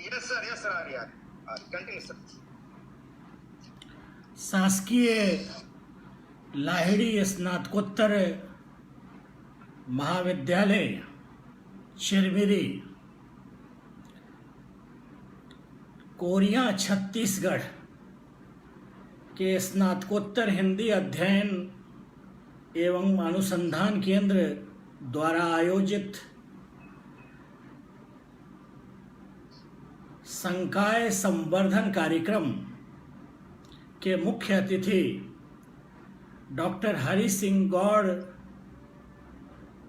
Yes, sir. Yes, sir. Yeah. Continue, sir. शासकीय लाहिड़ी स्नातकोत्तर महाविद्यालय चिरमिरी कोरिया छत्तीसगढ़ के स्नातकोत्तर हिंदी अध्ययन एवं अनुसंधान केंद्र द्वारा आयोजित संकाय संवर्धन कार्यक्रम के मुख्य अतिथि डॉक्टर हरि सिंह गौड़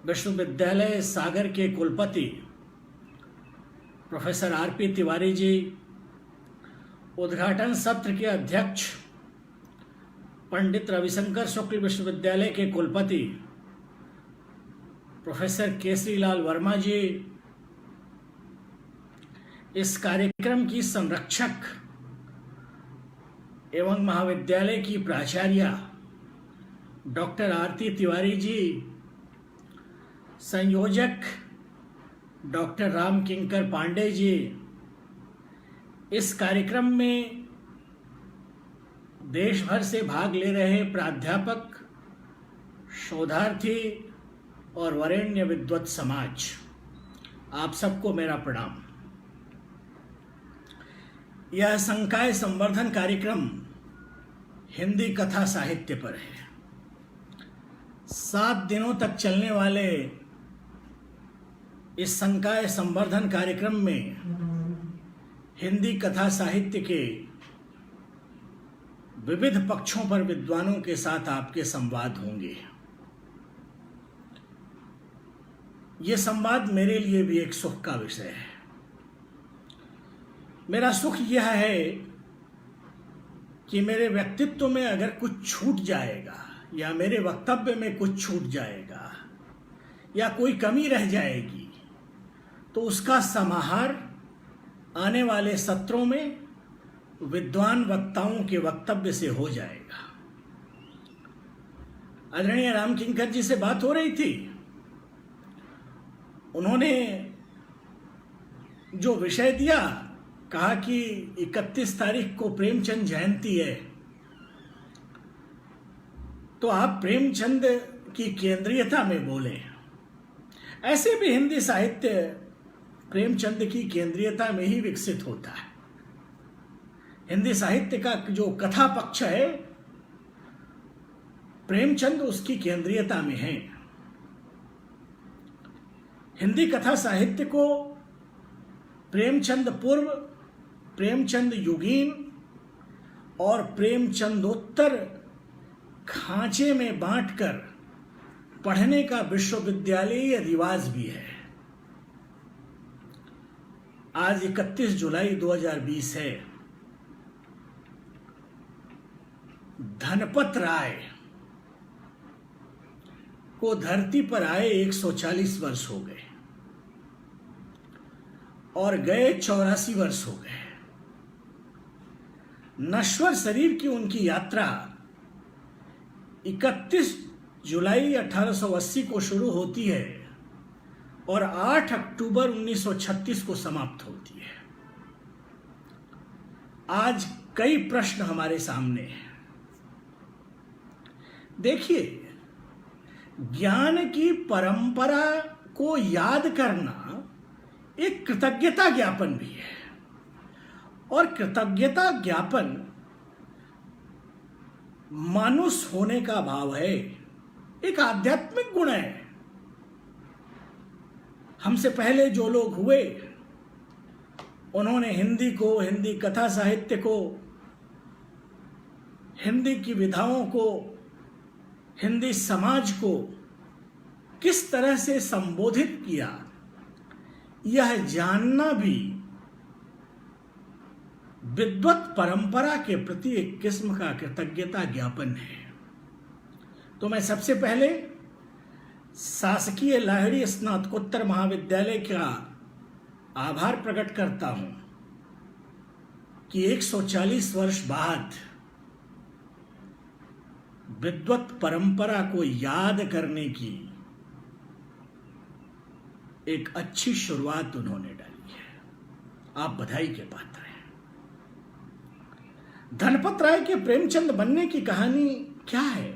विश्वविद्यालय सागर के कुलपति प्रोफेसर आरपी तिवारी जी, उद्घाटन सत्र के अध्यक्ष पंडित रविशंकर शुक्ल विश्वविद्यालय के कुलपति प्रोफेसर केसरीलाल वर्मा जी, इस कार्यक्रम की संरक्षक एवं महाविद्यालय की प्राचार्य डॉक्टर आरती तिवारी जी, संयोजक डॉक्टर राम किंकर पांडे जी, इस कार्यक्रम में देश भर से भाग ले रहे प्राध्यापक, शोधार्थी और वरेण्य विद्वत समाज, आप सबको मेरा प्रणाम। यह संकाय संवर्धन कार्यक्रम हिंदी कथा साहित्य पर है। 7 दिनों तक चलने वाले इस संकाय संवर्धन कार्यक्रम में हिंदी कथा साहित्य के विविध पक्षों पर विद्वानों के साथ आपके संवाद होंगे। ये संवाद मेरे लिए भी एक सुख का विषय है। मेरा सुख यह है कि मेरे व्यक्तित्व में अगर कुछ छूट जाएगा या मेरे वक्तव्य में कुछ छूट जाएगा या कोई कमी रह जाएगी तो उसका समाहार आने वाले सत्रों में विद्वान वक्ताओं के वक्तव्य से हो जाएगा। आदरणीय राम किंकर जी से बात हो रही थी, उन्होंने जो विषय दिया, कहा कि 31 तारीख को प्रेमचंद जयंती है, तो आप प्रेमचंद की केंद्रीयता में बोले। ऐसे भी हिंदी साहित्य प्रेमचंद की केंद्रीयता में ही विकसित होता है। हिंदी साहित्य का जो कथा पक्ष है, प्रेमचंद उसकी केंद्रीयता में है। हिंदी कथा साहित्य को प्रेमचंद पूर्व, प्रेमचंद युगीन और प्रेमचंदोत्तर खांचे में बांटकर पढ़ने का विश्वविद्यालयीय रिवाज भी है। आज 31 जुलाई 2020 है। धनपत राय को धरती पर आए 140 वर्ष हो गए और गए 84 वर्ष हो गए। नश्वर शरीर की उनकी यात्रा 31 जुलाई 1880 को शुरू होती है और 8 अक्टूबर 1936 को समाप्त होती है। आज कई प्रश्न हमारे सामने हैं। देखिए, ज्ञान की परंपरा को याद करना एक कृतज्ञता ज्ञापन भी है और कृतज्ञता ज्ञापन मानुष होने का भाव है, एक आध्यात्मिक गुण है। हमसे पहले जो लोग हुए, उन्होंने हिंदी को, हिंदी कथा साहित्य को, हिंदी की विधाओं को, हिंदी समाज को किस तरह से संबोधित किया, यह जानना भी विद्वत परंपरा के प्रति एक किस्म का कृतज्ञता ज्ञापन है। तो मैं सबसे पहले शासकीय लाहिड़ी स्नातकोत्तर महाविद्यालय का आभार प्रकट करता हूं कि 140 वर्ष बाद विद्वत परंपरा को याद करने की एक अच्छी शुरुआत उन्होंने डाली है। आप बधाई के पात्र हैं। धनपत राय के प्रेमचंद बनने की कहानी क्या है?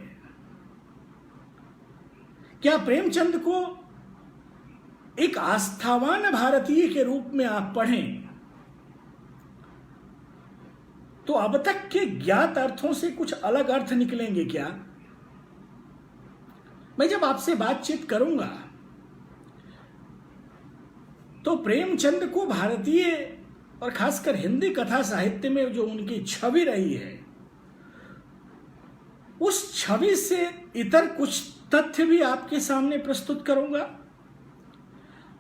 क्या प्रेमचंद को एक आस्थावान भारतीय के रूप में आप पढ़ें तो अब तक के ज्ञात अर्थों से कुछ अलग अर्थ निकलेंगे क्या? मैं जब आपसे बातचीत करूंगा तो प्रेमचंद को भारतीय और खासकर हिंदी कथा साहित्य में जो उनकी छवि रही है, उस छवि से इतर कुछ तथ्य भी आपके सामने प्रस्तुत करूंगा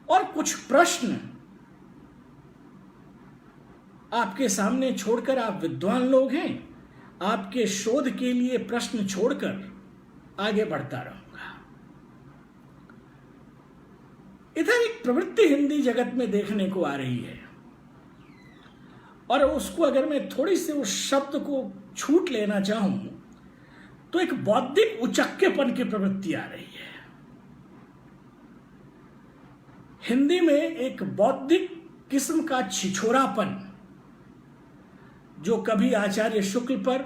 और कुछ प्रश्न आपके सामने छोड़कर, आप विद्वान लोग हैं, आपके शोध के लिए प्रश्न छोड़कर आगे बढ़ता रहूंगा। इधर एक प्रवृत्ति हिंदी जगत में देखने को आ रही है और उसको अगर मैं थोड़ी से उस शब्द को छूट लेना चाहूं तो एक बौद्धिक उचक्केपन की प्रवृत्ति आ रही है। हिंदी में एक बौद्धिक किस्म का छिछोरापन जो कभी आचार्य शुक्ल पर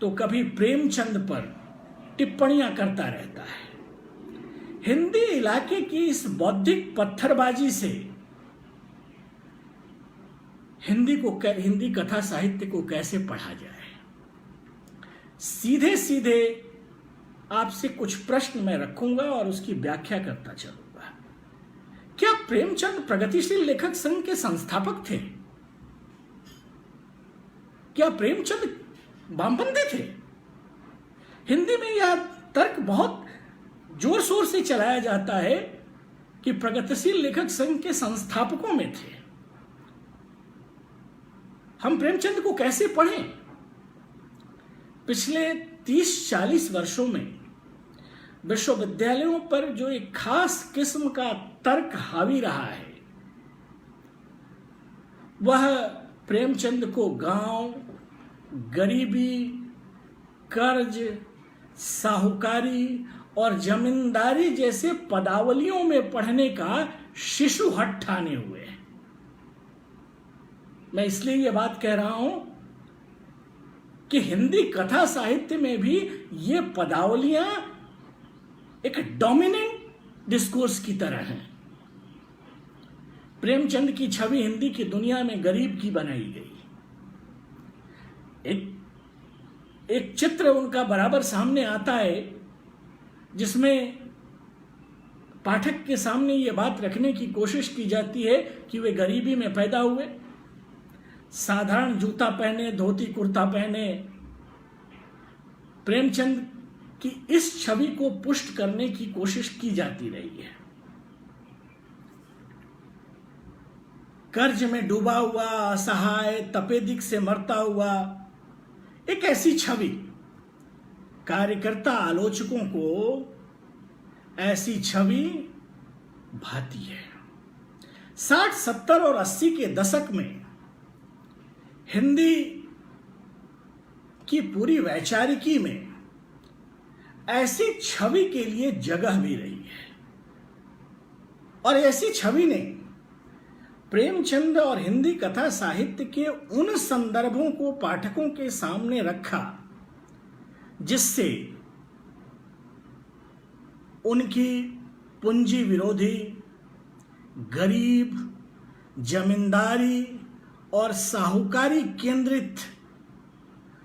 तो कभी प्रेमचंद पर टिप्पणियां करता रहता है। हिंदी इलाके की इस बौद्धिक पत्थरबाजी से हिंदी कथा साहित्य को कैसे पढ़ा जाए? सीधे सीधे आपसे कुछ प्रश्न मैं रखूंगा और उसकी व्याख्या करता चलूंगा। क्या प्रेमचंद प्रगतिशील लेखक संघ के संस्थापक थे? क्या प्रेमचंद वामपंथी थे? हिंदी में यह तर्क बहुत जोर शोर से चलाया जाता है कि प्रगतिशील लेखक संघ के संस्थापकों में थे। हम प्रेमचंद को कैसे पढ़ें? पिछले 30-40 वर्षों में विश्वविद्यालयों पर जो एक खास किस्म का तर्क हावी रहा है, वह प्रेमचंद को गांव, गरीबी, कर्ज, साहूकारी और जमींदारी जैसे पदावलियों में पढ़ने का शिशु हट ठाने हुए। मैं इसलिए यह बात कह रहा हूं कि हिंदी कथा साहित्य में भी ये पदावलियां एक डोमिनेंट डिस्कोर्स की तरह हैं। प्रेमचंद की छवि हिंदी की दुनिया में गरीब की बनाई गई। एक चित्र उनका बराबर सामने आता है जिसमें पाठक के सामने यह बात रखने की कोशिश की जाती है कि वे गरीबी में पैदा हुए, साधारण जूता पहने, धोती कुर्ता पहने। प्रेमचंद की इस छवि को पुष्ट करने की कोशिश की जाती रही है। कर्ज में डूबा हुआ, असहाय, तपेदिक से मरता हुआ, एक ऐसी छवि कार्यकर्ता आलोचकों को ऐसी छवि भाती है। 60, 70 और 80 के दशक में हिंदी की पूरी वैचारिकी में ऐसी छवि के लिए जगह भी रही है और ऐसी छवि ने प्रेमचंद और हिंदी कथा साहित्य के उन संदर्भों को पाठकों के सामने रखा जिससे उनकी पूंजी विरोधी, गरीब, जमींदारी और साहूकारी केंद्रित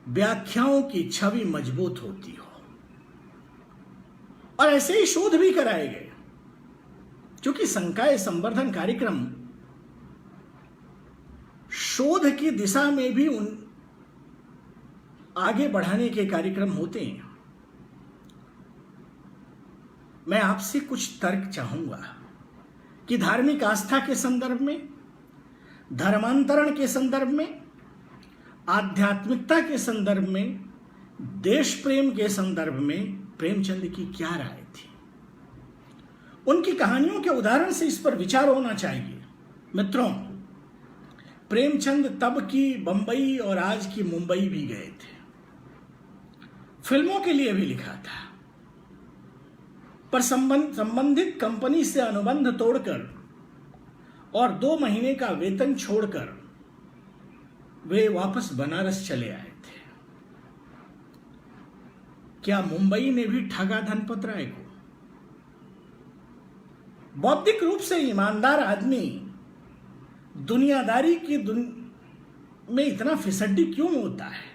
व्याख्याओं की छवि मजबूत होती हो। और ऐसे ही शोध भी कराए गए, क्योंकि संकाय संवर्धन कार्यक्रम शोध की दिशा में भी उन आगे बढ़ाने के कार्यक्रम होते हैं। मैं आपसे कुछ तर्क चाहूंगा कि धार्मिक आस्था के संदर्भ में, धर्मांतरण के संदर्भ में, आध्यात्मिकता के संदर्भ में, देश प्रेम के संदर्भ में प्रेमचंद की क्या राय थी। उनकी कहानियों के उदाहरण से इस पर विचार होना चाहिए। मित्रों, प्रेमचंद तब की बंबई और आज की मुंबई भी गए थे, फिल्मों के लिए भी लिखा था, पर संबंधित कंपनी से अनुबंध तोड़कर और 2 महीने का वेतन छोड़कर वे वापस बनारस चले आए थे। क्या मुंबई ने भी ठगा धनपत राय को? बौद्धिक रूप से ईमानदार आदमी दुनियादारी की में इतना फिसड्डी क्यों होता है?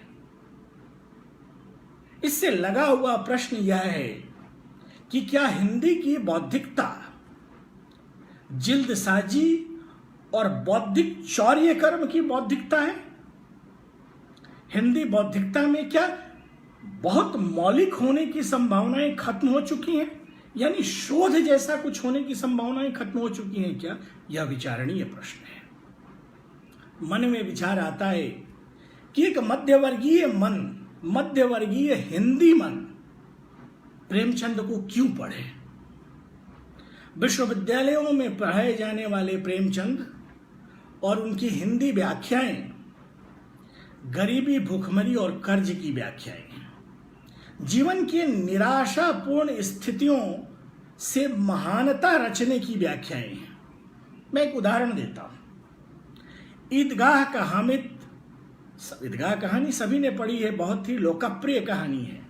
इससे लगा हुआ प्रश्न यह है कि क्या हिंदी की बौद्धिकता जिल्दसाजी और बौद्धिक चौर्य कर्म की बौद्धिकता है? हिंदी बौद्धिकता में क्या बहुत मौलिक होने की संभावनाएं खत्म हो चुकी हैं, यानी शोध जैसा कुछ होने की संभावनाएं खत्म हो चुकी हैं क्या? यह विचारणीय प्रश्न है। मन में विचार आता है कि एक मध्यवर्गीय हिंदी मन प्रेमचंद को क्यों पढ़े? विश्वविद्यालयों में पढ़ाए जाने वाले प्रेमचंद और उनकी हिंदी व्याख्याएं गरीबी, भूखमरी और कर्ज की व्याख्याएं हैं। जीवन की निराशापूर्ण स्थितियों से महानता रचने की व्याख्याएं हैं। मैं एक उदाहरण देता हूं। ईदगाह का हामिद, ईदगाह कहानी सभी ने पढ़ी है, बहुत ही लोकप्रिय कहानी है।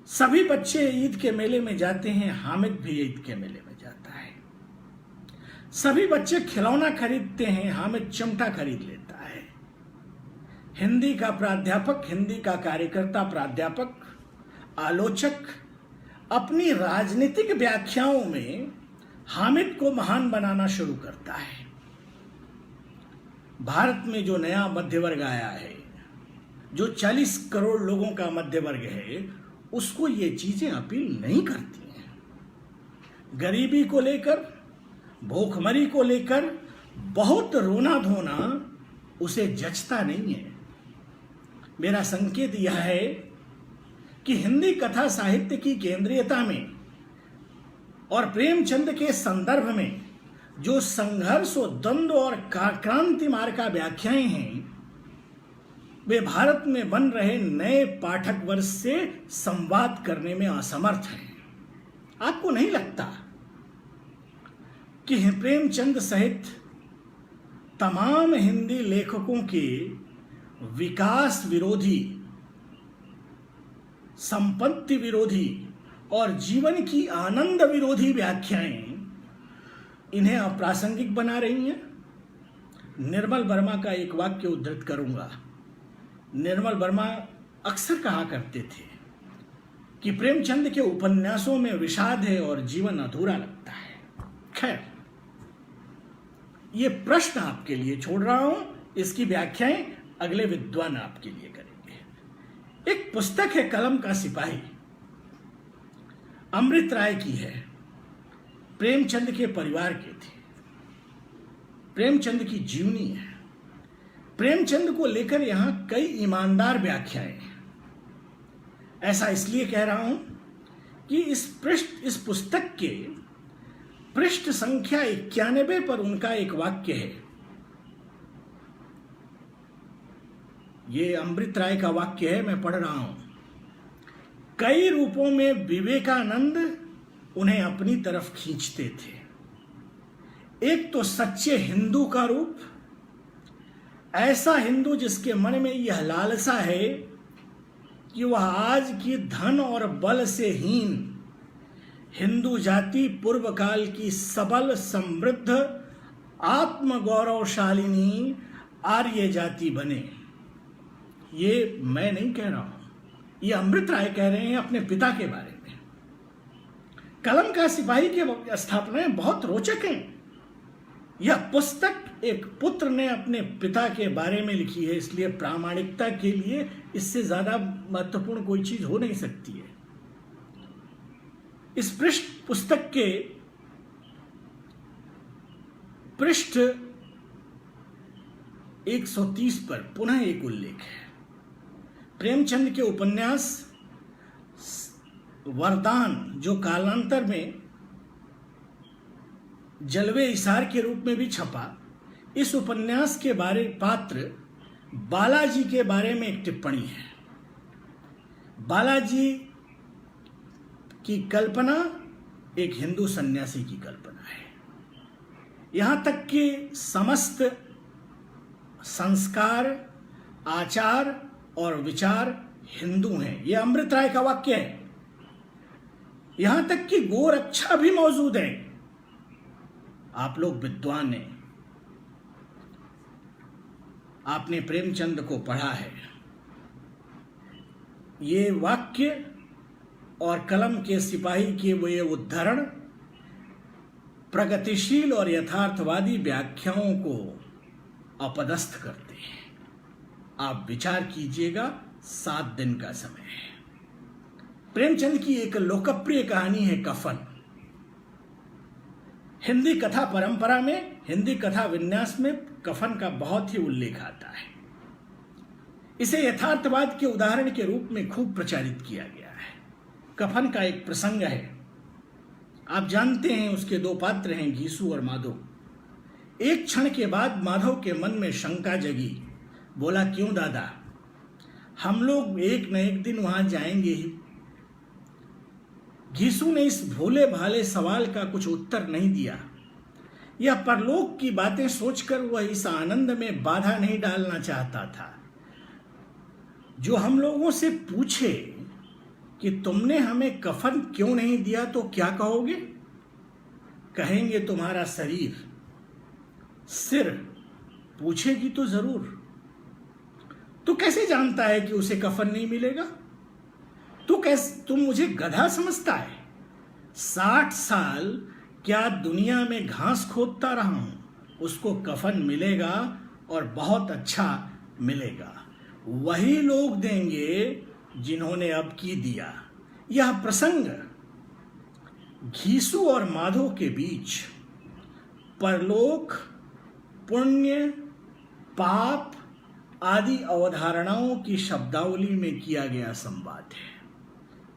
सभी बच्चे ईद के मेले में जाते हैं, हामिद भी ईद के मेले में जाता है। सभी बच्चे खिलौना खरीदते हैं, हामिद चिमटा खरीद लेता है। हिंदी का प्राध्यापक, हिंदी का कार्यकर्ता, प्राध्यापक, आलोचक अपनी राजनीतिक व्याख्याओं में हामिद को महान बनाना शुरू करता है। भारत में जो नया मध्य वर्ग आया है, जो 40 करोड़ लोगों का मध्य वर्ग है, उसको ये चीजें अपील नहीं करती हैं। गरीबी को लेकर, भूखमरी को लेकर बहुत रोना धोना उसे जचता नहीं है। मेरा संकेत यह है कि हिंदी कथा साहित्य की केंद्रीयता में और प्रेमचंद के संदर्भ में जो संघर्ष और द्वंद्व और क्रांति मार्ग का व्याख्याएं हैं, वे भारत में बन रहे नए पाठक वर्ग से संवाद करने में असमर्थ हैं। आपको नहीं लगता कि प्रेमचंद सहित तमाम हिंदी लेखकों के विकास विरोधी, संपत्ति विरोधी और जीवन की आनंद विरोधी व्याख्याएं इन्हें अप्रासंगिक बना रही हैं? निर्मल वर्मा का एक वाक्य उद्धृत करूंगा। निर्मल वर्मा अक्सर कहा करते थे कि प्रेमचंद के उपन्यासों में विषाद है और जीवन अधूरा लगता है। खैर, ये प्रश्न आपके लिए छोड़ रहा हूं, इसकी व्याख्याएं अगले विद्वान आपके लिए करेंगे। एक पुस्तक है कलम का सिपाही, अमृत राय की है, प्रेमचंद के परिवार के थे, प्रेमचंद की जीवनी है। प्रेमचंद को लेकर यहां कई ईमानदार व्याख्याएं हैं। ऐसा इसलिए कह रहा हूं कि इस पुस्तक के पृष्ठ संख्या 91 पर उनका एक वाक्य है। ये अमृत राय का वाक्य है, मैं पढ़ रहा हूं। कई रूपों में विवेकानंद उन्हें अपनी तरफ खींचते थे। एक तो सच्चे हिंदू का रूप, ऐसा हिंदू जिसके मन में यह लालसा है कि वह आज की धन और बल से हीन हिंदू जाति पूर्व काल की सबल, समृद्ध, आत्मगौरवशालिनी आर्य जाति बने। ये मैं नहीं कह रहा हूं, ये अमृत राय कह रहे हैं अपने पिता के बारे में। कलम का सिपाही की स्थापनाएं बहुत रोचक हैं। यह पुस्तक एक पुत्र ने अपने पिता के बारे में लिखी है, इसलिए प्रामाणिकता के लिए इससे ज्यादा महत्वपूर्ण कोई चीज हो नहीं सकती है। इस पुस्तक के पृष्ठ 130 पर पुनः एक उल्लेख है। प्रेमचंद के उपन्यास वरदान, जो कालांतर में जलवे इशार के रूप में भी छपा, इस उपन्यास के बारे पात्र बालाजी के बारे में एक टिप्पणी है। बालाजी की कल्पना एक हिंदू सन्यासी की कल्पना है। यहाँ तक कि समस्त संस्कार, आचार और विचार हिंदू हैं। यह अमृत राय का वाक्य है। यहां तक कि गोरक्षा भी मौजूद है। आप लोग विद्वान हैं, आपने प्रेमचंद को पढ़ा है। ये वाक्य और कलम के सिपाही के ये उद्धरण प्रगतिशील और यथार्थवादी व्याख्याओं को अपदस्थ करते हैं। आप विचार कीजिएगा, 7 दिन का समय है। प्रेमचंद की एक लोकप्रिय कहानी है कफन। हिंदी कथा परंपरा में, हिंदी कथा विन्यास में कफन का बहुत ही उल्लेख आता है। इसे यथार्थवाद के उदाहरण के रूप में खूब प्रचारित किया गया है। कफन का एक प्रसंग है, आप जानते हैं। उसके 2 पात्र हैं, घीसू और माधव। एक क्षण के बाद माधव के मन में शंका जगी। बोला, क्यों दादा, हम लोग एक न एक दिन वहां जाएंगे ही। घीसू ने इस भोले भाले सवाल का कुछ उत्तर नहीं दिया। यह परलोक की बातें सोचकर वह इस आनंद में बाधा नहीं डालना चाहता था। जो हम लोगों से पूछे कि तुमने हमें कफन क्यों नहीं दिया तो क्या कहोगे? कहेंगे तुम्हारा शरीर, सिर पूछेगी तो जरूर। तू कैसे जानता है कि उसे कफन नहीं मिलेगा? तुम मुझे गधा समझता है? 60 साल क्या दुनिया में घास खोदता रहा हूं, उसको कफन मिलेगा और बहुत अच्छा मिलेगा। वही लोग देंगे जिन्होंने अब की दिया। यह प्रसंग घीसू और माधव के बीच परलोक, पुण्य, पाप आदि अवधारणाओं की शब्दावली में किया गया संवाद है।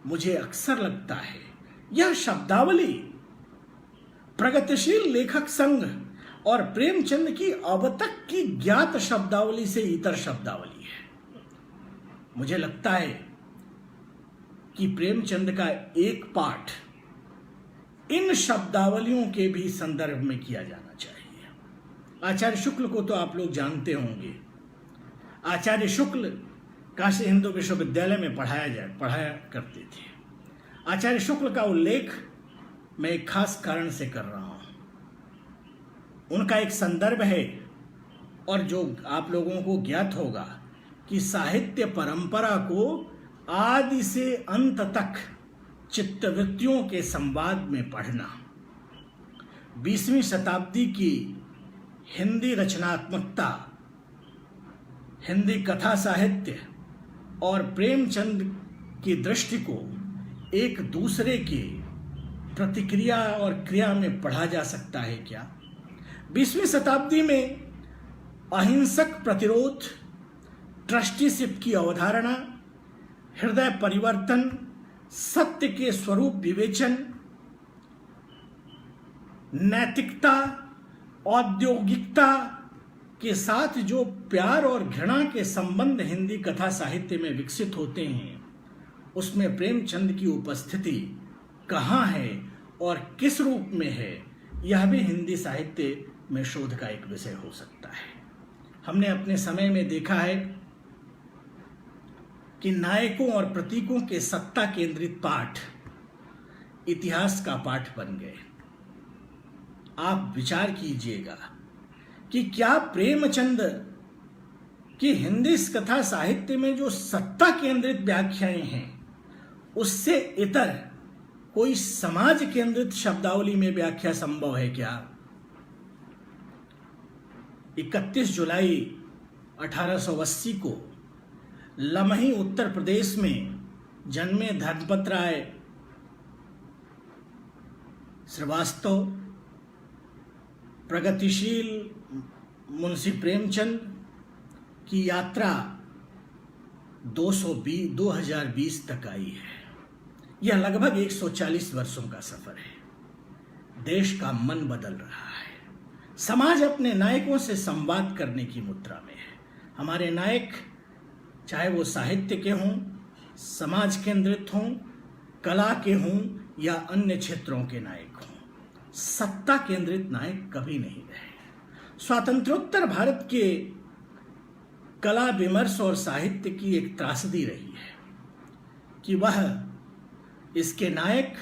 मुझे अक्सर लगता है यह शब्दावली प्रगतिशील लेखक संघ और प्रेमचंद की अब तक की ज्ञात शब्दावली से इतर शब्दावली है। मुझे लगता है कि प्रेमचंद का एक पाठ इन शब्दावलियों के भी संदर्भ में किया जाना चाहिए। आचार्य शुक्ल को तो आप लोग जानते होंगे। आचार्य शुक्ल काशी हिंदू विश्वविद्यालय में पढ़ाया करते थे। आचार्य शुक्ल का उल्लेख मैं एक खास कारण से कर रहा हूं। उनका एक संदर्भ है, और जो आप लोगों को ज्ञात होगा कि साहित्य परंपरा को आदि से अंत तक चित्तवृत्तियों के संवाद में पढ़ना 20वीं शताब्दी की हिंदी रचनात्मकता, हिंदी कथा साहित्य और प्रेमचंद की दृष्टि को एक दूसरे की प्रतिक्रिया और क्रिया में पढ़ा जा सकता है क्या? 20वीं शताब्दी में अहिंसक प्रतिरोध, ट्रस्टीशिप की अवधारणा, हृदय परिवर्तन, सत्य के स्वरूप विवेचन, नैतिकता, औद्योगिकता के साथ जो प्यार और घृणा के संबंध हिंदी कथा साहित्य में विकसित होते हैं, उसमें प्रेमचंद की उपस्थिति कहाँ है और किस रूप में है, यह भी हिंदी साहित्य में शोध का एक विषय हो सकता है। हमने अपने समय में देखा है कि नायकों और प्रतीकों के सत्ता केंद्रित पाठ इतिहास का पाठ बन गए। आप विचार कीजिएगा कि क्या प्रेमचंद की हिंदी कथा साहित्य में जो सत्ता केंद्रित व्याख्याएं हैं, उससे इतर कोई समाज केंद्रित शब्दावली में व्याख्या संभव है क्या? 31 जुलाई 1880 को लमही उत्तर प्रदेश में जन्मे धर्मपत राय श्रीवास्तव प्रगतिशील मुंशी प्रेमचंद की यात्रा 2020 तक आई है। यह लगभग 140 वर्षों का सफर है। देश का मन बदल रहा है। समाज अपने नायकों से संवाद करने की मुद्रा में है। हमारे नायक, चाहे वो साहित्य के हों, समाज केंद्रित हों, कला के हों या अन्य क्षेत्रों के नायक हों, सत्ता केंद्रित नायक कभी नहीं रहे। स्वातंत्रोत्तर भारत के कला विमर्श और साहित्य की एक त्रासदी रही है कि वह इसके नायक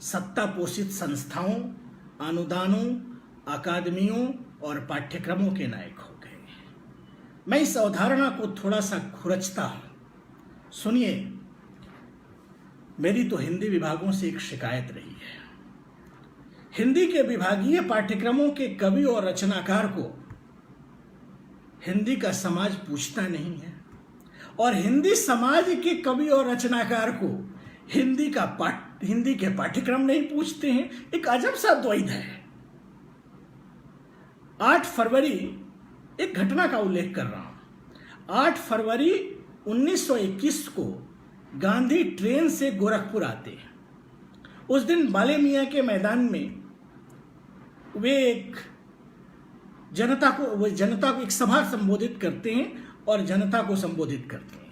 सत्ता पोषित संस्थाओं, अनुदानों, अकादमियों और पाठ्यक्रमों के नायक हो गए। मैं इस अवधारणा को थोड़ा सा खुरचता हूं। सुनिए, मेरी तो हिंदी विभागों से एक शिकायत रही है। हिंदी के विभागीय पाठ्यक्रमों के कवि और रचनाकार को हिंदी का समाज पूछता नहीं है और हिंदी समाज के कवि और रचनाकार को हिंदी के पाठ्यक्रम नहीं पूछते हैं। एक अजब सा द्वैध है। 8 फरवरी, एक घटना का उल्लेख कर रहा हूं। 8 फरवरी 1921 को गांधी ट्रेन से गोरखपुर आते हैं। उस दिन बाले मियां के मैदान में वे जनता को एक सभा संबोधित करते हैं और जनता को संबोधित करते हैं।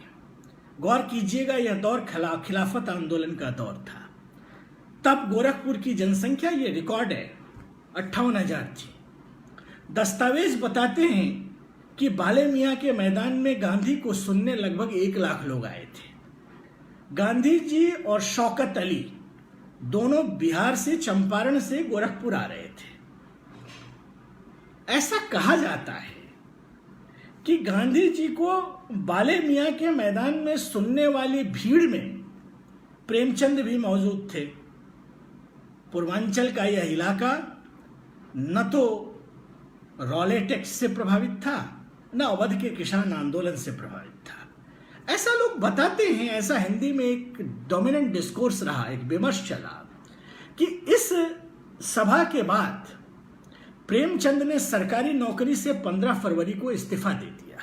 गौर कीजिएगा, यह दौर खिलाफत आंदोलन का दौर था। तब गोरखपुर की जनसंख्या, ये रिकॉर्ड है, 58,000 थी। दस्तावेज बताते हैं कि बाले मियां के मैदान में गांधी को सुनने लगभग 1 लाख लोग आए थे। गांधी जी और शौकत अली दोनों बिहार से, चंपारण से गोरखपुर आ रहे थे। ऐसा कहा जाता है कि गांधी जी को बाले मियां के मैदान में सुनने वाली भीड़ में प्रेमचंद भी मौजूद थे। पूर्वांचल का यह इलाका न तो रॉलेटेक्स से प्रभावित था, न अवध के किसान आंदोलन से प्रभावित था। ऐसा लोग बताते हैं। ऐसा हिंदी में एक डोमिनेंट डिस्कोर्स रहा, एक विमर्श चला कि इस सभा के बाद प्रेमचंद ने सरकारी नौकरी से 15 फरवरी को इस्तीफा दे दिया।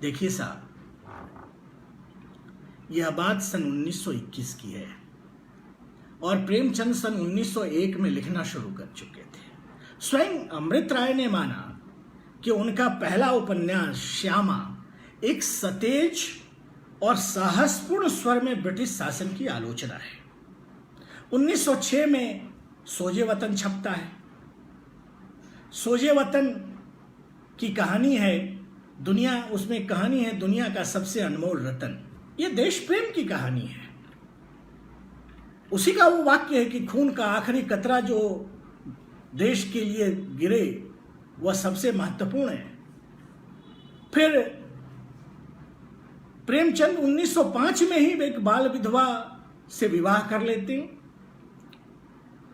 देखिए साहब, यह बात सन 1921 की है और प्रेमचंद सन 1901 में लिखना शुरू कर चुके थे। स्वयं अमृत राय ने माना कि उनका पहला उपन्यास श्यामा एक सतेज और साहसपूर्ण स्वर में ब्रिटिश शासन की आलोचना है। 1906 में सोजे वतन छपता है। सोजे वतन की कहानी है उसमें कहानी है दुनिया का सबसे अनमोल रतन। यह देश प्रेम की कहानी है। उसी का वो वाक्य है कि खून का आखिरी कतरा जो देश के लिए गिरे वह सबसे महत्वपूर्ण है। फिर प्रेमचंद 1905 में ही एक बाल विधवा से विवाह कर लेते हैं।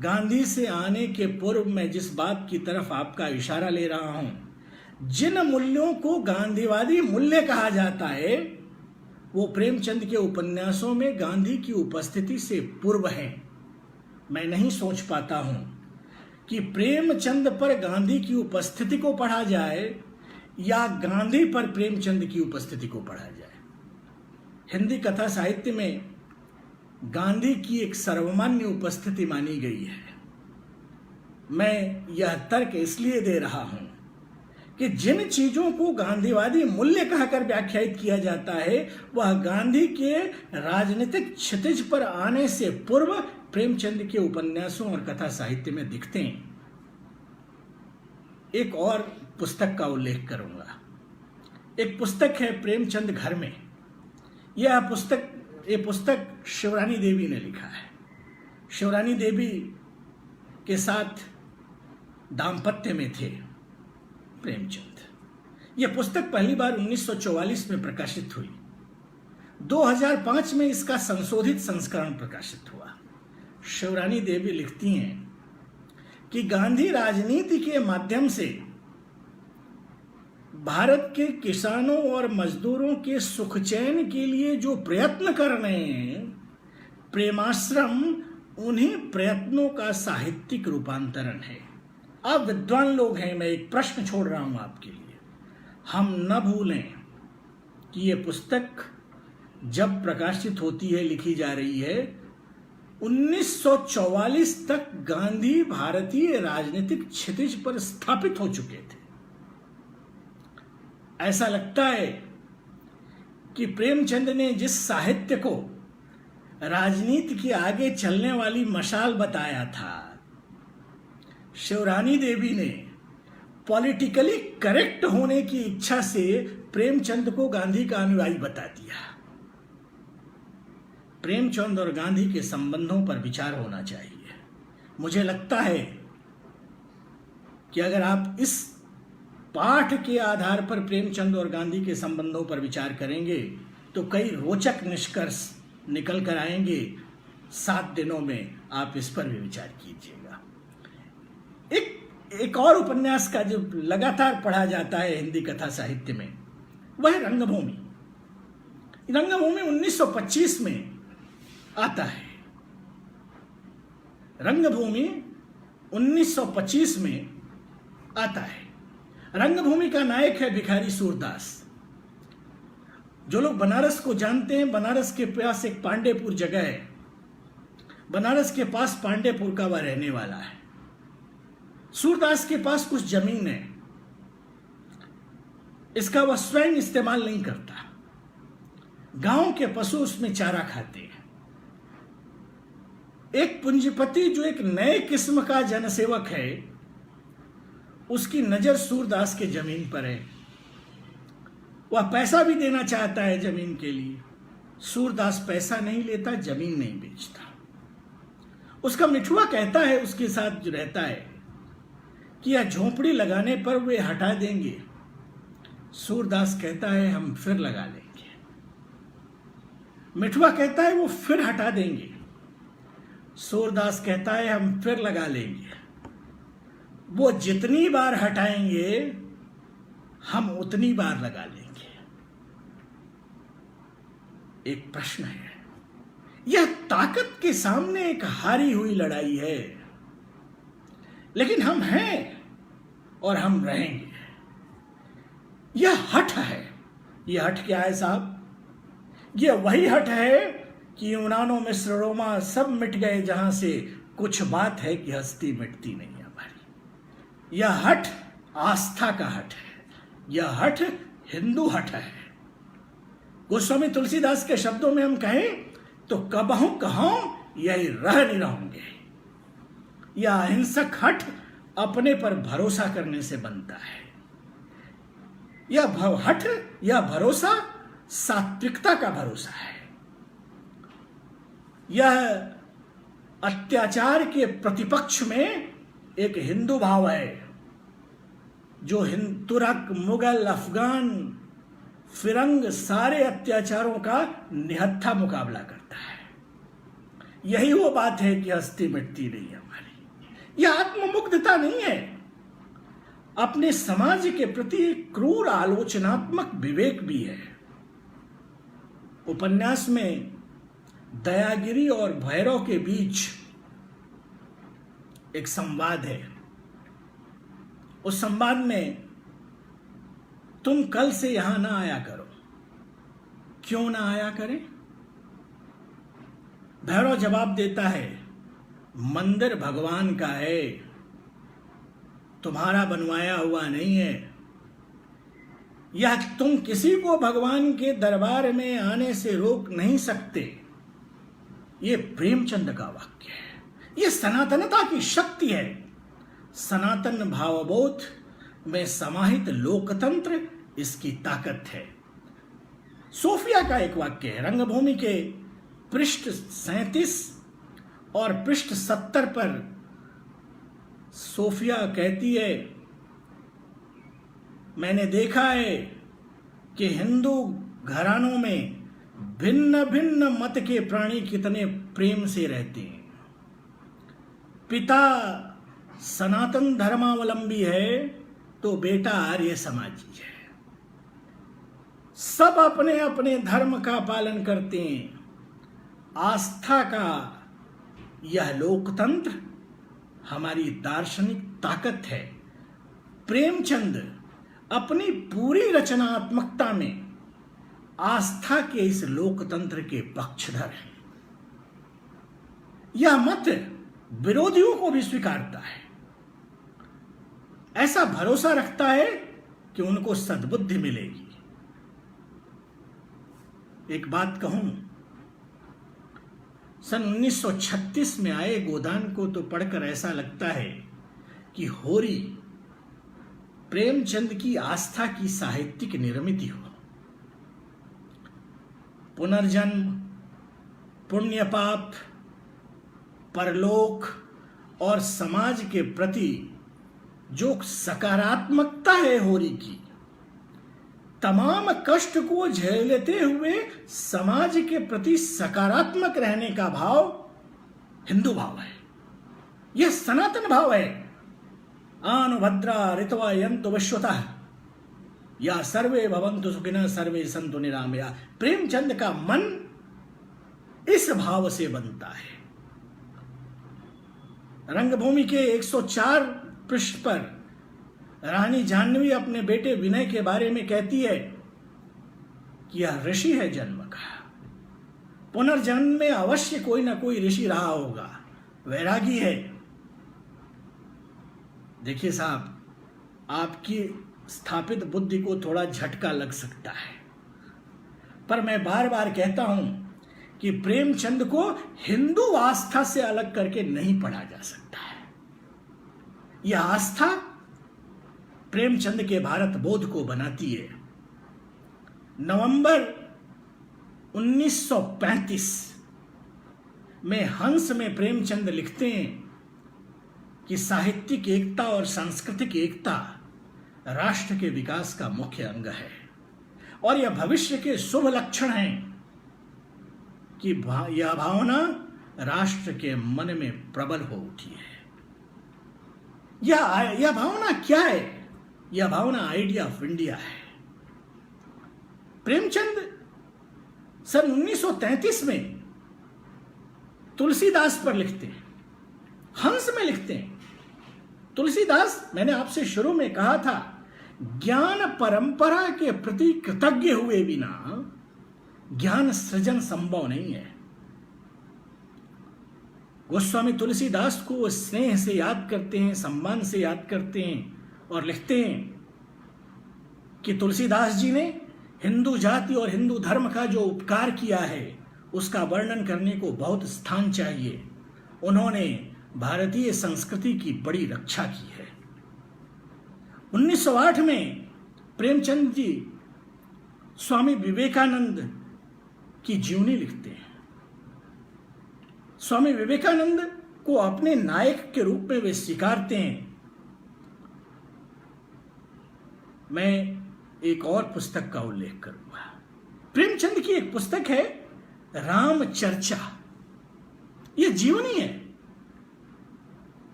गांधी से आने के पूर्व मैं जिस बात की तरफ आपका इशारा ले रहा हूं, जिन मूल्यों को गांधीवादी मूल्य कहा जाता है, वो प्रेमचंद के उपन्यासों में गांधी की उपस्थिति से पूर्व है। मैं नहीं सोच पाता हूं कि प्रेमचंद पर गांधी की उपस्थिति को पढ़ा जाए या गांधी पर प्रेमचंद की उपस्थिति को पढ़ा जाए। हिंदी कथा साहित्य में गांधी की एक सर्वमान्य उपस्थिति मानी गई है। मैं यह तर्क इसलिए दे रहा हूं कि जिन चीजों को गांधीवादी मूल्य कहकर व्याख्यायित किया जाता है, वह गांधी के राजनीतिक क्षितिज पर आने से पूर्व प्रेमचंद के उपन्यासों और कथा साहित्य में दिखते हैं। एक और पुस्तक का उल्लेख करूंगा। एक पुस्तक है प्रेमचंद घर में। यह पुस्तक शिवरानी देवी ने लिखा है। शिवरानी देवी के साथ दाम्पत्य में थे प्रेमचंद। यह पुस्तक पहली बार 1944 में प्रकाशित हुई। 2005 में इसका संशोधित संस्करण प्रकाशित हुआ। शिवरानी देवी लिखती हैं कि गांधी राजनीति के माध्यम से भारत के किसानों और मजदूरों के सुख चैन के लिए जो प्रयत्न कर रहे हैं, प्रेमाश्रम उन्हीं प्रयत्नों का साहित्यिक रूपांतरण है। आप विद्वान लोग हैं, मैं एक प्रश्न छोड़ रहा हूं आपके लिए। हम न भूलें कि यह पुस्तक जब प्रकाशित होती है, लिखी जा रही है, 1944 तक गांधी भारतीय राजनीतिक क्षितिज पर स्थापित हो चुके थे। ऐसा लगता है कि प्रेमचंद ने जिस साहित्य को राजनीति के आगे चलने वाली मशाल बताया था। शिवरानी देवी ने पॉलिटिकली करेक्ट होने की इच्छा से प्रेमचंद को गांधी का अनुयायी बता दिया। प्रेमचंद और गांधी के संबंधों पर विचार होना चाहिए। मुझे लगता है कि अगर आप इस पाठ के आधार पर प्रेमचंद और गांधी के संबंधों पर विचार करेंगे तो कई रोचक निष्कर्ष निकल कर आएंगे। 7 दिनों में आप इस पर भी विचार कीजिएगा। एक और उपन्यास का जो लगातार पढ़ा जाता है हिंदी कथा साहित्य में, वह है रंगभूमि। रंगभूमि 1925 में आता है। रंगभूमि 1925 में आता है। रंगभूमि का नायक है भिखारी सूरदास। जो लोग बनारस को जानते हैं, बनारस के पास एक पांडेपुर जगह है, बनारस के पास पांडेपुर का वह रहने वाला है। सूरदास के पास कुछ जमीन है, इसका वह स्वयं इस्तेमाल नहीं करता। गांव के पशु उसमें चारा खाते हैं। एक पूंजीपति जो एक नए किस्म का जनसेवक है, उसकी नजर सूरदास के जमीन पर है। वह पैसा भी देना चाहता है जमीन के लिए। सूरदास पैसा नहीं लेता, जमीन नहीं बेचता। उसका मिठुआ कहता है, उसके साथ जो रहता है, कि यह झोंपड़ी लगाने पर वे हटा देंगे। सूरदास कहता है हम फिर लगा लेंगे। मिठुआ कहता है वो फिर हटा देंगे। सूरदास कहता है हम फिर लगा लेंगे। वो जितनी बार हटाएंगे हम उतनी बार लगा लेंगे। एक प्रश्न है, यह ताकत के सामने एक हारी हुई लड़ाई है, लेकिन हम हैं और हम रहेंगे। यह हठ है। यह हठ क्या है साहब? यह वही हठ है कि यूनानो मिस्र रोमा सब मिट गए जहां से कुछ बात है कि हस्ती मिटती नहीं हमारी। यह हठ आस्था का हठ है। यह हठ हिंदू हठ है। गोस्वामी तुलसीदास के शब्दों में हम कहें तो कबहू कहों यही रह नहीं रहोगे। यह अहिंसक हठ अपने पर भरोसा करने से बनता है। यह हठ, यह भरोसा सात्विकता का भरोसा है। यह अत्याचार के प्रतिपक्ष में एक हिंदू भाव है जो तुर्क, मुगल, अफगान, फिरंग सारे अत्याचारों का निहत्था मुकाबला करता है। यही वो बात है कि हस्ती मिटती नहीं हमारी। यह आत्ममुग्धता नहीं है, अपने समाज के प्रति क्रूर आलोचनात्मक विवेक भी है। उपन्यास में दयागिरी और भैरव के बीच एक संवाद है। उस संवाद में तुम कल से यहां ना आया करो। क्यों ना आया करें? भैरव जवाब देता है, मंदिर भगवान का है, तुम्हारा बनवाया हुआ नहीं है। यह तुम किसी को भगवान के दरबार में आने से रोक नहीं सकते। यह प्रेमचंद का वाक्य है। यह सनातनता की शक्ति है। सनातन भावबोध में समाहित लोकतंत्र इसकी ताकत है। सोफिया का एक वाक्य है, रंगभूमि के पृष्ठ 37 और पृष्ठ 70 पर सोफिया कहती है, मैंने देखा है कि हिंदू घरानों में भिन्न भिन्न मत के प्राणी कितने प्रेम से रहते हैं। पिता सनातन धर्मावलंबी है तो बेटा आर्य समाजी है। सब अपने अपने धर्म का पालन करते हैं। आस्था का यह लोकतंत्र हमारी दार्शनिक ताकत है। प्रेमचंद अपनी पूरी रचनात्मकता में आस्था के इस लोकतंत्र के पक्षधर हैं। यह मत विरोधियों को भी स्वीकारता है। ऐसा भरोसा रखता है कि उनको सद्बुद्धि मिलेगी। एक बात कहूं, सन 1936 में आए गोदान को तो पढ़कर ऐसा लगता है कि होरी प्रेमचंद की आस्था की साहित्यिक निर्मित हो। पुनर्जन्म, पुण्य पाप, परलोक और समाज के प्रति जो सकारात्मकता है होरी की, तमाम कष्ट को झेलते हुए समाज के प्रति सकारात्मक रहने का भाव हिंदू भाव है। यह सनातन भाव है। आनुभद्रा ऋतवा यन्तु विश्वतः या सर्वे भवन्तु सुखिनः सर्वे सन्तु निरामया। प्रेमचंद का मन इस भाव से बनता है। रंगभूमि के 104 पृष्ठ पर रानी जाह्नवी अपने बेटे विनय के बारे में कहती है कि यह ऋषि है जन्म का, पुनर्जन्म में अवश्य कोई ना कोई ऋषि रहा होगा, वैरागी है। देखिए साहब, आपकी स्थापित बुद्धि को थोड़ा झटका लग सकता है, पर मैं बार बार कहता हूं कि प्रेमचंद को हिंदू आस्था से अलग करके नहीं पढ़ा जा सकता है। यह आस्था प्रेमचंद के भारत बोध को बनाती है। नवंबर 1935 में हंस में प्रेमचंद लिखते हैं कि साहित्यिक एकता और सांस्कृतिक एकता राष्ट्र के विकास का मुख्य अंग है और यह भविष्य के शुभ लक्षण हैं कि यह भावना राष्ट्र के मन में प्रबल हो उठी है। यह भावना क्या है? यह भावना आइडिया ऑफ इंडिया है। प्रेमचंद सन 1933 में तुलसीदास पर लिखते हैं, हंस में लिखते हैं। तुलसीदास, मैंने आपसे शुरू में कहा था, ज्ञान परंपरा के प्रति कृतज्ञ हुए बिना ज्ञान सृजन संभव नहीं है। गोस्वामी तुलसीदास को स्नेह से याद करते हैं, सम्मान से याद करते हैं और लिखते हैं कि तुलसीदास जी ने हिंदू जाति और हिंदू धर्म का जो उपकार किया है उसका वर्णन करने को बहुत स्थान चाहिए। उन्होंने भारतीय संस्कृति की बड़ी रक्षा की है। 1908 में प्रेमचंद जी स्वामी विवेकानंद की जीवनी लिखते हैं। स्वामी विवेकानंद को अपने नायक के रूप में वे स्वीकारते हैं। मैं एक और पुस्तक का उल्लेख करूंगा। प्रेमचंद की एक पुस्तक है राम चर्चा। यह जीवनी है।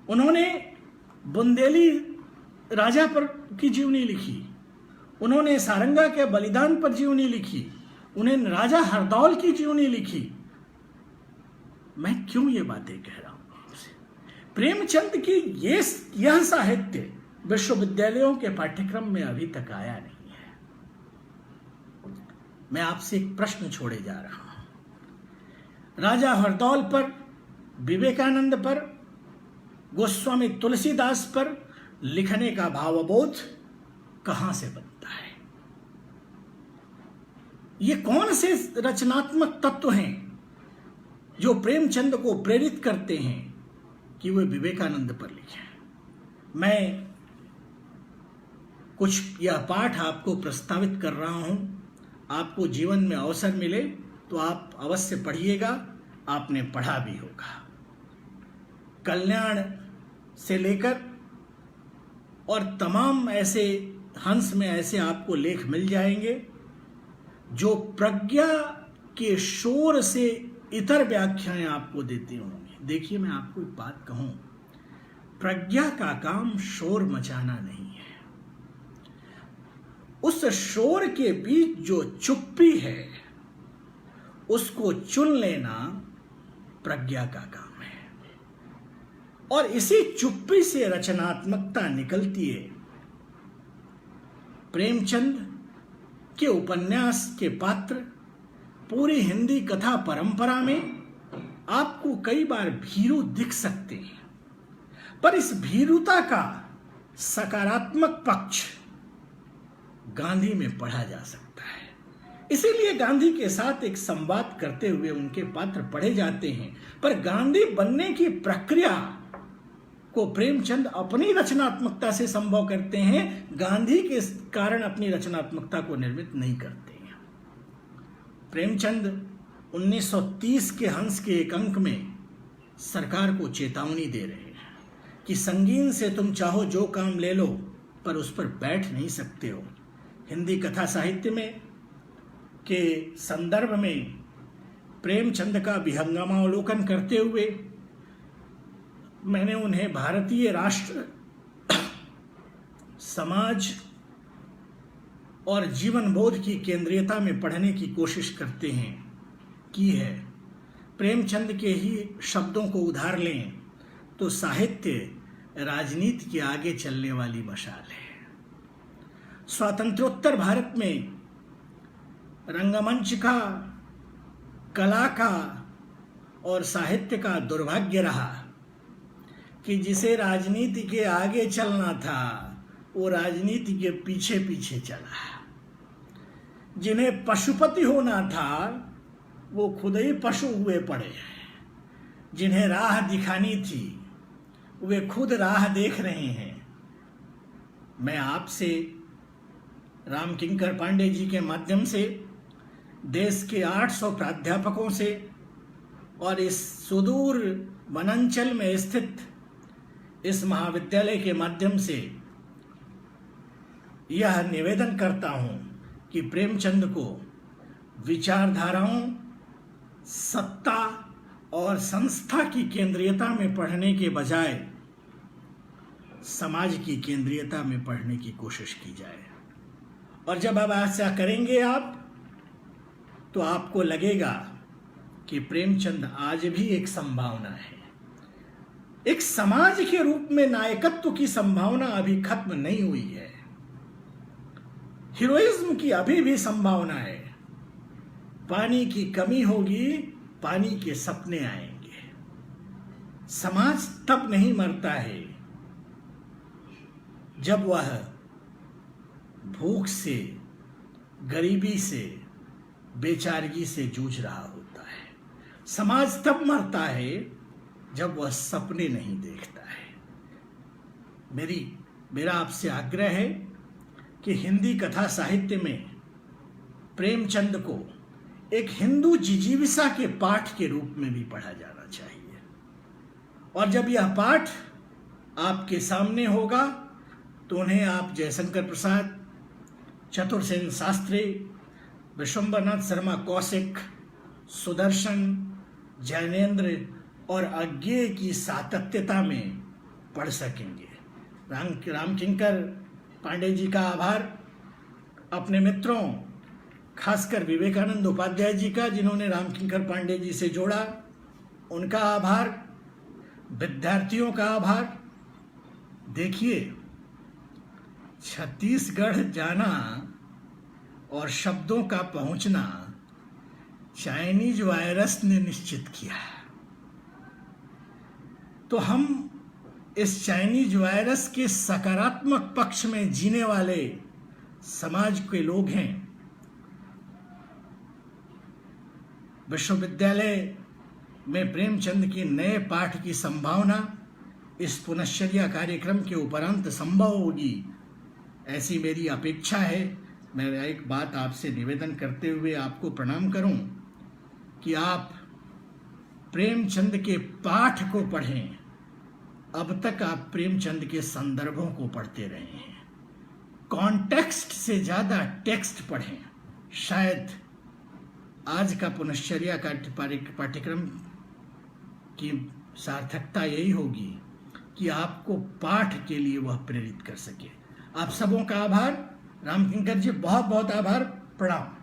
उन्होंने बुंदेली राजा पर की जीवनी लिखी, उन्होंने सारंगा के बलिदान पर जीवनी लिखी, उन्होंने राजा हरदौल की जीवनी लिखी। मैं क्यों ये बातें कह रहा हूं? प्रेमचंद की यह साहित्य विश्वविद्यालयों के पाठ्यक्रम में अभी तक आया नहीं है। मैं आपसे एक प्रश्न छोड़े जा रहा हूं। राजा हरदौल पर, विवेकानंद पर, गोस्वामी तुलसीदास पर लिखने का भावबोध कहां से बनता है? ये कौन से रचनात्मक तत्व हैं जो प्रेमचंद को प्रेरित करते हैं कि वे विवेकानंद पर लिखें? मैं कुछ यह पाठ आपको प्रस्तावित कर रहा हूं। आपको जीवन में अवसर मिले तो आप अवश्य पढ़िएगा। आपने पढ़ा भी होगा। कल्याण से लेकर और तमाम ऐसे हंस में ऐसे आपको लेख मिल जाएंगे जो प्रज्ञा के शोर से इतर व्याख्याएं आपको देते होंगे। देखिए, मैं आपको एक बात कहूं, प्रज्ञा का काम शोर मचाना नहीं है। उस शोर के बीच जो चुप्पी है उसको चुन लेना प्रज्ञा का काम है और इसी चुप्पी से रचनात्मकता निकलती है। प्रेमचंद के उपन्यास के पात्र पूरी हिंदी कथा परंपरा में आपको कई बार भीरू दिख सकते हैं, पर इस भीरुता का सकारात्मक पक्ष गांधी में पढ़ा जा सकता है। इसीलिए गांधी के साथ एक संवाद करते हुए उनके पात्र पढ़े जाते हैं। पर गांधी बनने की प्रक्रिया को प्रेमचंद अपनी रचनात्मकता से संभव करते हैं, गांधी के कारण अपनी रचनात्मकता को निर्मित नहीं करते हैं। प्रेमचंद 1930 के हंस के एक अंक में सरकार को चेतावनी दे रहे हैं कि संगीन से तुम चाहो जो काम ले लो, पर उस पर बैठ नहीं सकते हो। हिंदी कथा साहित्य में के संदर्भ में प्रेमचंद का विहंगमावलोकन करते हुए मैंने उन्हें भारतीय राष्ट्र, समाज और जीवन बोध की केंद्रीयता में पढ़ने की कोशिश करते हैं की है। प्रेमचंद के ही शब्दों को उधार लें तो साहित्य राजनीति के आगे चलने वाली मशाल है। स्वातंत्रोत्तर भारत में रंगमंच का, कला का और साहित्य का दुर्भाग्य रहा कि जिसे राजनीति के आगे चलना था वो राजनीति के पीछे पीछे चला। जिन्हें पशुपति होना था वो खुद ही पशु हुए पड़े। जिन्हें राह दिखानी थी वे खुद राह देख रहे हैं। मैं आपसे रामकिंकर पांडे जी के माध्यम से, देश के 800 प्राध्यापकों से और इस सुदूर वनांचल में स्थित इस महाविद्यालय के माध्यम से यह निवेदन करता हूं कि प्रेमचंद को विचारधाराओं, सत्ता और संस्था की केंद्रीयता में पढ़ने के बजाय समाज की केंद्रीयता में पढ़ने की कोशिश की जाए। और जब अब ऐसा करेंगे आप, तो आपको लगेगा कि प्रेमचंद आज भी एक संभावना है। एक समाज के रूप में नायकत्व की संभावना अभी खत्म नहीं हुई है। हीरोइज्म की अभी भी संभावना है। पानी की कमी होगी, पानी के सपने आएंगे। समाज तब नहीं मरता है जब वह भूख से, गरीबी से, बेचारगी से जूझ रहा होता है। समाज तब मरता है जब वह सपने नहीं देखता है। मेरा आपसे आग्रह है कि हिंदी कथा साहित्य में प्रेमचंद को एक हिंदू जिजीविसा के पाठ के रूप में भी पढ़ा जाना चाहिए। और जब यह पाठ आपके सामने होगा तो उन्हें आप जयशंकर प्रसाद, चतुर्सेन शास्त्री, विश्वंबरनाथ शर्मा कौशिक, सुदर्शन, जैनेन्द्र और अज्ञेय की सातत्यता में पढ़ सकेंगे। रामकिंकर पांडे जी का आभार, अपने मित्रों खासकर विवेकानंद उपाध्याय जी का जिन्होंने रामकिंकर पांडे जी से जोड़ा, उनका आभार, विद्यार्थियों का आभार। देखिए, छत्तीसगढ़ जाना और शब्दों का पहुंचना चाइनीज वायरस ने निश्चित किया। तो हम इस चाइनीज वायरस के सकारात्मक पक्ष में जीने वाले समाज के लोग हैं। विश्वविद्यालय में प्रेमचंद के नए पाठ की संभावना इस पुनश्चर्या कार्यक्रम के उपरांत संभव होगी, ऐसी मेरी अपेक्षा है। मैं एक बात आपसे निवेदन करते हुए आपको प्रणाम करूं कि आप प्रेमचंद के पाठ को पढ़ें। अब तक आप प्रेमचंद के संदर्भों को पढ़ते रहे हैं। कॉन्टेक्स्ट से ज्यादा टेक्स्ट पढ़ें। शायद आज का पुनश्चर्या का पाठ्यक्रम की सार्थकता यही होगी कि आपको पाठ के लिए वह प्रेरित कर सके। आप सबों का आभार। रामकिंकर जी बहुत बहुत आभार। प्रणाम।